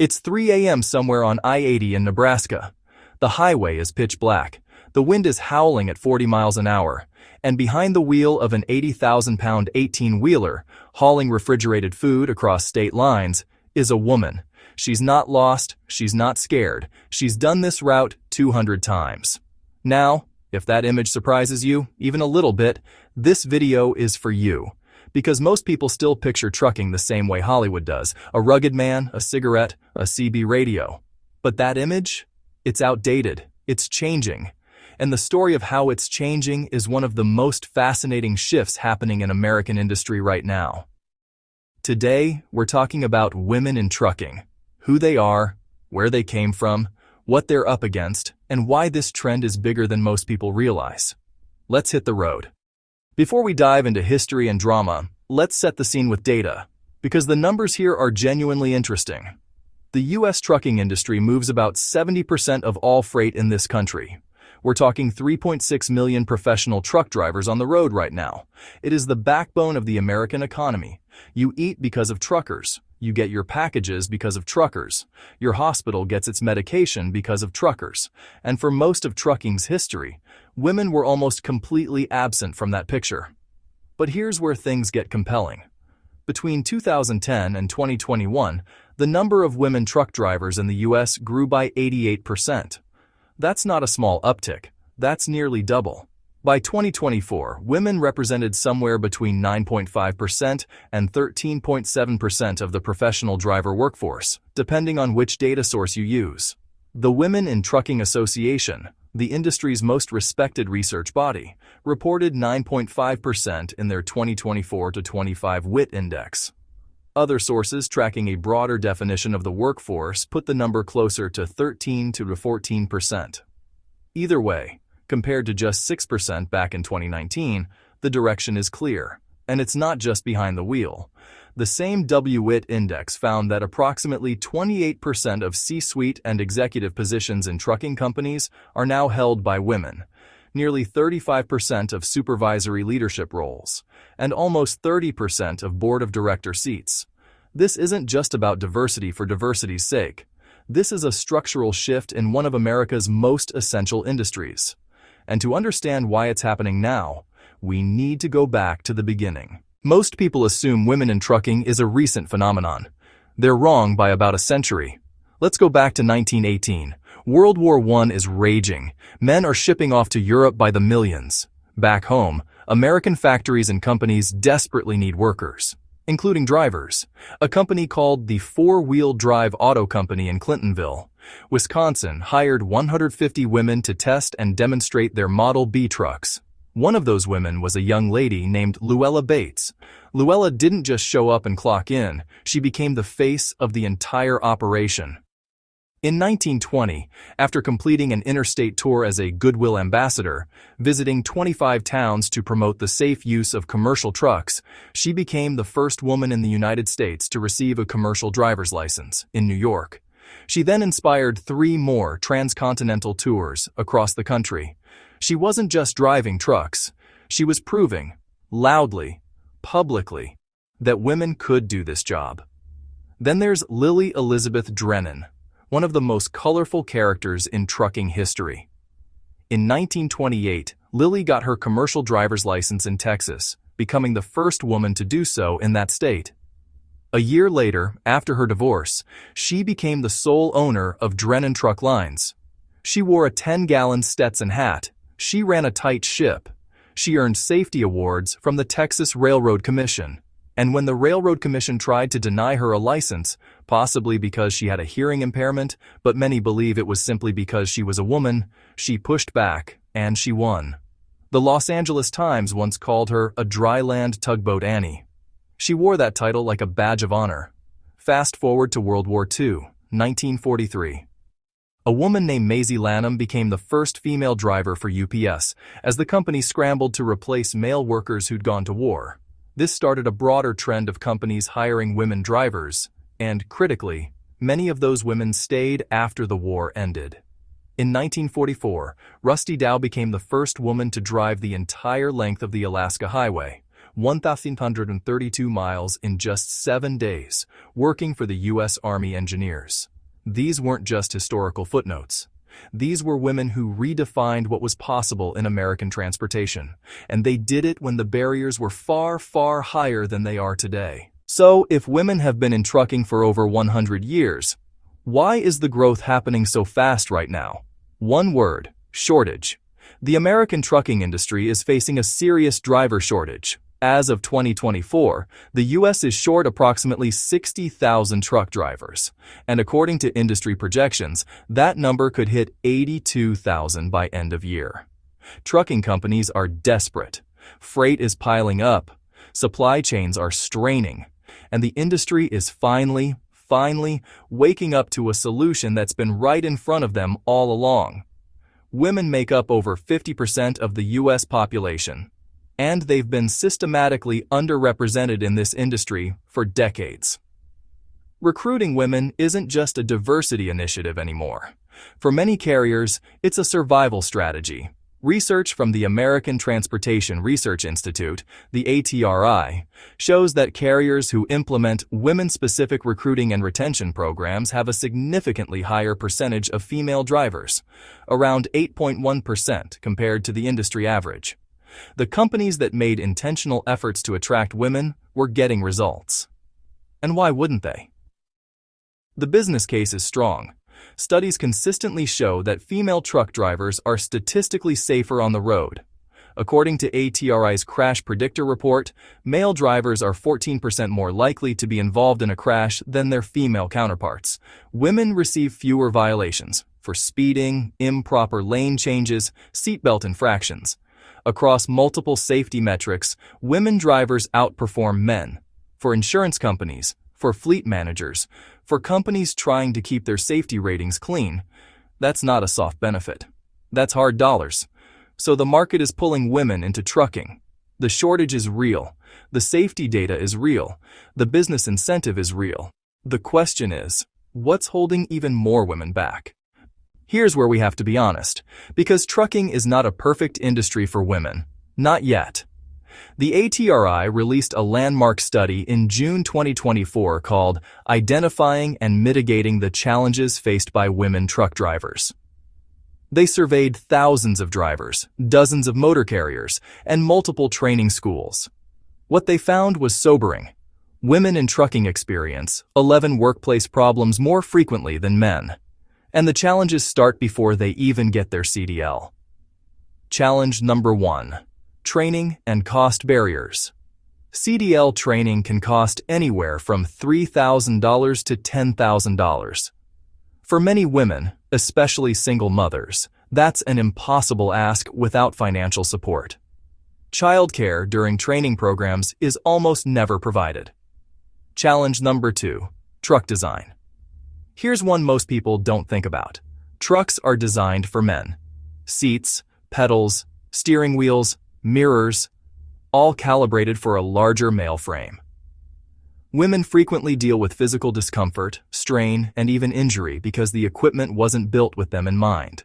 It's 3 a.m. somewhere on I-80 in Nebraska. The highway is pitch black. The wind is howling at 40 miles an hour. And behind the wheel of an 80,000-pound 18-wheeler, hauling refrigerated food across state lines, is a woman. She's not lost, she's not scared. She's done this route 200 times. Now, if that image surprises you, even a little bit, this video is for you. Because most people still picture trucking the same way Hollywood does, a rugged man, a cigarette, a CB radio. But that image? It's outdated. It's changing. And the story of how it's changing is one of the most fascinating shifts happening in American industry right now. Today, we're talking about women in trucking, who they are, where they came from, what they're up against, and why this trend is bigger than most people realize. Let's hit the road. Before we dive into history and drama, let's set the scene with data, because the numbers here are genuinely interesting. The U.S. trucking industry moves about 70% of all freight in this country. We're talking 3.6 million professional truck drivers on the road right now. It is the backbone of the American economy. You eat because of truckers. You get your packages because of truckers. Your hospital gets its medication because of truckers. And for most of trucking's history, women were almost completely absent from that picture. But here's where things get compelling. Between 2010 and 2021, the number of women truck drivers in the U.S. grew by 88%. That's not a small uptick. That's nearly double. By 2024, women represented somewhere between 9.5% and 13.7% of the professional driver workforce, depending on which data source you use. The Women in Trucking Association, the industry's most respected research body, reported 9.5% in their 2024-25 WIT index. Other sources tracking a broader definition of the workforce put the number closer to 13 to 14%. Either way, compared to just 6% back in 2019, the direction is clear, and it's not just behind the wheel. The same WWIT index found that approximately 28% of C-suite and executive positions in trucking companies are now held by women, nearly 35% of supervisory leadership roles, and almost 30% of board of director seats. This isn't just about diversity for diversity's sake. This is a structural shift in one of America's most essential industries. And to understand why it's happening now, we need to go back to the beginning. Most people assume women in trucking is a recent phenomenon. They're wrong by about a century. Let's go back to 1918. World War I is raging. Men are shipping off to Europe by the millions. Back home, American factories and companies desperately need workers, including drivers. A company called the Four-Wheel Drive Auto Company in Clintonville, Wisconsin, hired 150 women to test and demonstrate their Model B trucks. One of those women was a young lady named Luella Bates. Luella didn't just show up and clock in, she became the face of the entire operation. In 1920, after completing an interstate tour as a Goodwill ambassador, visiting 25 towns to promote the safe use of commercial trucks, she became the first woman in the United States to receive a commercial driver's license in New York. She then inspired 3 more transcontinental tours across the country. She wasn't just driving trucks, she was proving, loudly, publicly, that women could do this job. Then there's Lily Elizabeth Drennan, one of the most colorful characters in trucking history. In 1928, Lily got her commercial driver's license in Texas, becoming the first woman to do so in that state. A year later, after her divorce, she became the sole owner of Drennan Truck Lines. She wore a 10-gallon Stetson hat. She ran a tight ship. She earned safety awards from the Texas Railroad Commission. And when the Railroad Commission tried to deny her a license, possibly because she had a hearing impairment, but many believe it was simply because she was a woman, she pushed back, and she won. The Los Angeles Times once called her a dry-land tugboat Annie. She wore that title like a badge of honor. Fast forward to World War II, 1943. A woman named Maisie Lanham became the first female driver for UPS, as the company scrambled to replace male workers who'd gone to war. This started a broader trend of companies hiring women drivers, and, critically, many of those women stayed after the war ended. In 1944, Rusty Dow became the first woman to drive the entire length of the Alaska Highway, 1,132 miles in just 7 days, working for the U.S. Army Engineers. These weren't just historical footnotes. These were women who redefined what was possible in American transportation, and they did it when the barriers were far, far higher than they are today. So, if women have been in trucking for over 100 years, why is the growth happening so fast right now? One word: shortage. The American trucking industry is facing a serious driver shortage. As of 2024, the U.S. is short approximately 60,000 truck drivers, and according to industry projections, that number could hit 82,000 by end of year. Trucking companies are desperate. Freight is piling up, supply chains are straining, and the industry is finally waking up to a solution that's been right in front of them all along. Women make up over 50% of the U.S. population, and they've been systematically underrepresented in this industry for decades. Recruiting women isn't just a diversity initiative anymore. For many carriers, it's a survival strategy. Research from the American Transportation Research Institute, the ATRI, shows that carriers who implement women-specific recruiting and retention programs have a significantly higher percentage of female drivers, around 8.1% compared to the industry average. The companies that made intentional efforts to attract women were getting results. And why wouldn't they? The business case is strong. Studies consistently show that female truck drivers are statistically safer on the road. According to ATRI's Crash Predictor report, male drivers are 14% more likely to be involved in a crash than their female counterparts. Women receive fewer violations for speeding, improper lane changes, seatbelt infractions. Across multiple safety metrics, women drivers outperform men. For insurance companies, for fleet managers, for companies trying to keep their safety ratings clean, that's not a soft benefit. That's hard dollars. So the market is pulling women into trucking. The shortage is real. The safety data is real. The business incentive is real. The question is, what's holding even more women back? Here's where we have to be honest, because trucking is not a perfect industry for women. Not yet. The ATRI released a landmark study in June 2024 called Identifying and Mitigating the Challenges Faced by Women Truck Drivers. They surveyed thousands of drivers, dozens of motor carriers, and multiple training schools. What they found was sobering. Women in trucking experience 11 workplace problems more frequently than men. And the challenges start before they even get their CDL. Challenge number 1. Training and cost barriers. CDL training can cost anywhere from $3,000 to $10,000. For many women, especially single mothers, that's an impossible ask without financial support. Childcare during training programs is almost never provided. Challenge number 2. Truck design. Here's one most people don't think about. Trucks are designed for men. Seats, pedals, steering wheels, mirrors, all calibrated for a larger male frame. Women frequently deal with physical discomfort, strain, and even injury because the equipment wasn't built with them in mind.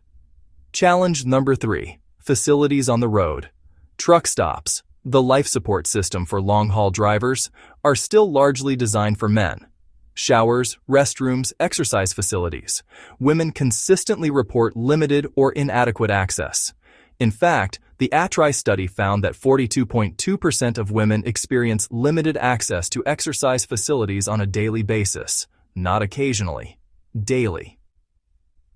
Challenge number 3. Facilities on the road. Truck stops, the life support system for long-haul drivers, are still largely designed for men. Showers, restrooms, exercise facilities. Women consistently report limited or inadequate access. In fact, the ATRI study found that 42.2% of women experience limited access to exercise facilities on a daily basis, not occasionally, daily.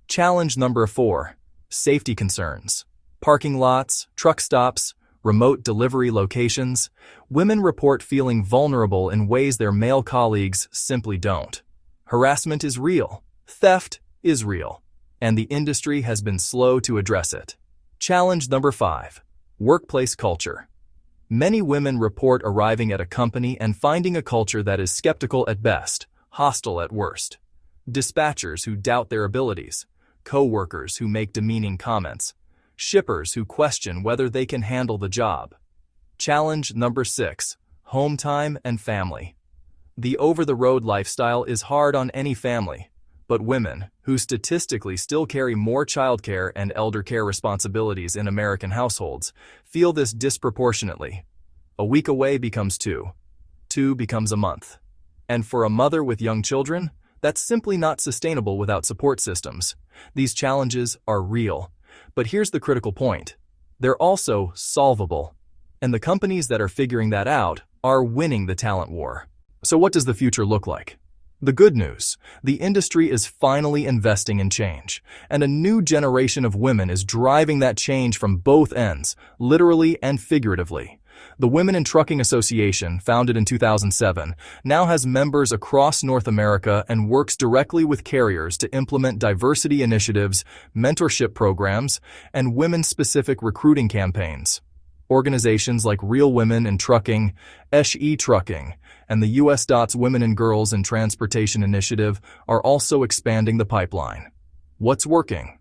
Challenge number 4. Safety concerns. Parking lots, truck stops, remote delivery locations. Women report feeling vulnerable in ways their male colleagues simply don't. Harassment is real. Theft is real. And the industry has been slow to address it. Challenge number 5. Workplace culture. Many women report arriving at a company and finding a culture that is skeptical at best, hostile at worst. Dispatchers who doubt their abilities, co-workers who make demeaning comments, shippers who question whether they can handle the job. Challenge number 6. Home time and family. The over-the-road lifestyle is hard on any family, but women, who statistically still carry more childcare and elder care responsibilities in American households, feel this disproportionately. A week away becomes 2. 2 becomes a month. And for a mother with young children, That's simply not sustainable without support systems. These challenges are real. But here's the critical point. They're also solvable. And the companies that are figuring that out are winning the talent war. So what does the future look like? The good news, the industry is finally investing in change, and a new generation of women is driving that change from both ends, literally and figuratively. The Women in Trucking Association, founded in 2007, now has members across North America and works directly with carriers to implement diversity initiatives, mentorship programs, and women-specific recruiting campaigns. Organizations like Real Women in Trucking, SE Trucking, and the U.S. Women and Girls in Transportation Initiative are also expanding the pipeline. What's working?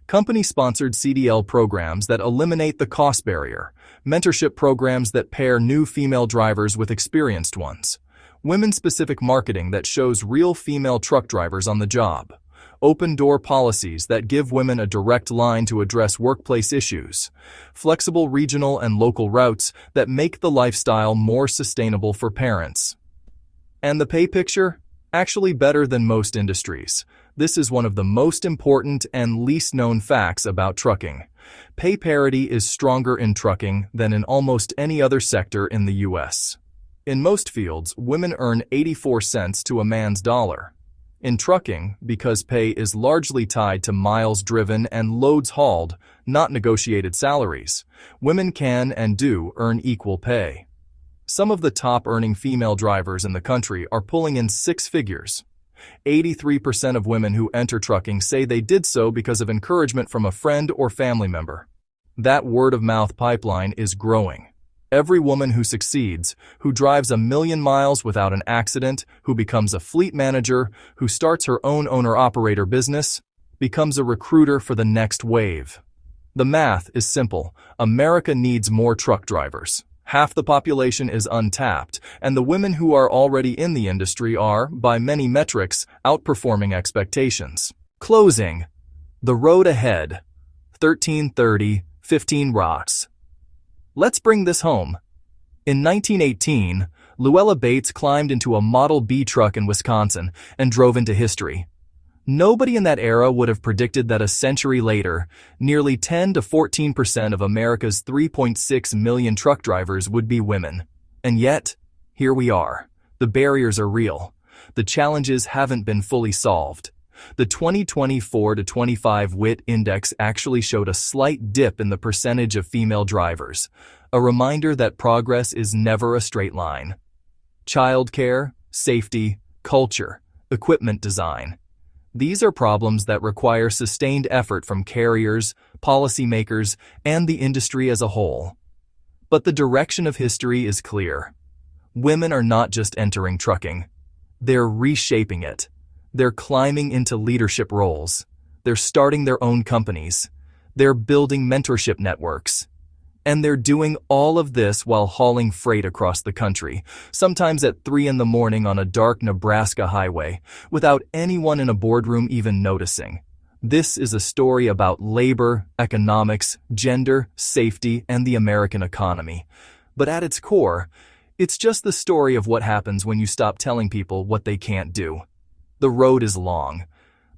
Company-sponsored CDL programs that eliminate the cost barrier, mentorship programs that pair new female drivers with experienced ones, women-specific marketing that shows real female truck drivers on the job, open-door policies that give women a direct line to address workplace issues, flexible regional and local routes that make the lifestyle more sustainable for parents. And the pay picture? Actually better than most industries. This is one of the most important and least known facts about trucking. Pay parity is stronger in trucking than in almost any other sector in the U.S. In most fields, women earn 84 cents to a man's dollar. In trucking, because pay is largely tied to miles driven and loads hauled, not negotiated salaries, women can and do earn equal pay. Some of the top-earning female drivers in the country are pulling in six figures. 83% of women who enter trucking say they did so because of encouragement from a friend or family member. That word-of-mouth pipeline is growing. Every woman who succeeds, who drives 1,000,000 miles without an accident, who becomes a fleet manager, who starts her own owner-operator business, becomes a recruiter for the next wave. The math is simple. America needs more truck drivers. Half the population is untapped, and the women who are already in the industry are, by many metrics, outperforming expectations. Closing. The road ahead. 1330, 15 rocks. Let's bring this home. In 1918, Luella Bates climbed into a Model B truck in Wisconsin and drove into history. Nobody in that era would have predicted that a century later, nearly 10 to 14% of America's 3.6 million truck drivers would be women. And yet, here we are. The barriers are real. The challenges haven't been fully solved. The 2024 to 25 WIT index actually showed a slight dip in the percentage of female drivers, a reminder that progress is never a straight line. Childcare, safety, culture, equipment design. These are problems that require sustained effort from carriers, policymakers, and the industry as a whole. But the direction of history is clear. Women are not just entering trucking. They're reshaping it. They're climbing into leadership roles. They're starting their own companies. They're building mentorship networks. And they're doing all of this while hauling freight across the country, sometimes at 3 in the morning on a dark Nebraska highway, without anyone in a boardroom even noticing. This is a story about labor, economics, gender, safety, and the American economy. But at its core, it's just the story of what happens when you stop telling people what they can't do. The road is long,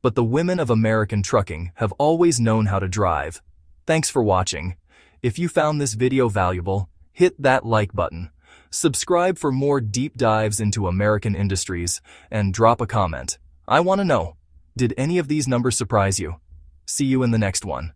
but the women of American trucking have always known how to drive. Thanks for watching. If you found this video valuable, hit that like button, subscribe for more deep dives into American industries, and drop a comment. I want to know, did any of these numbers surprise you? See you in the next one.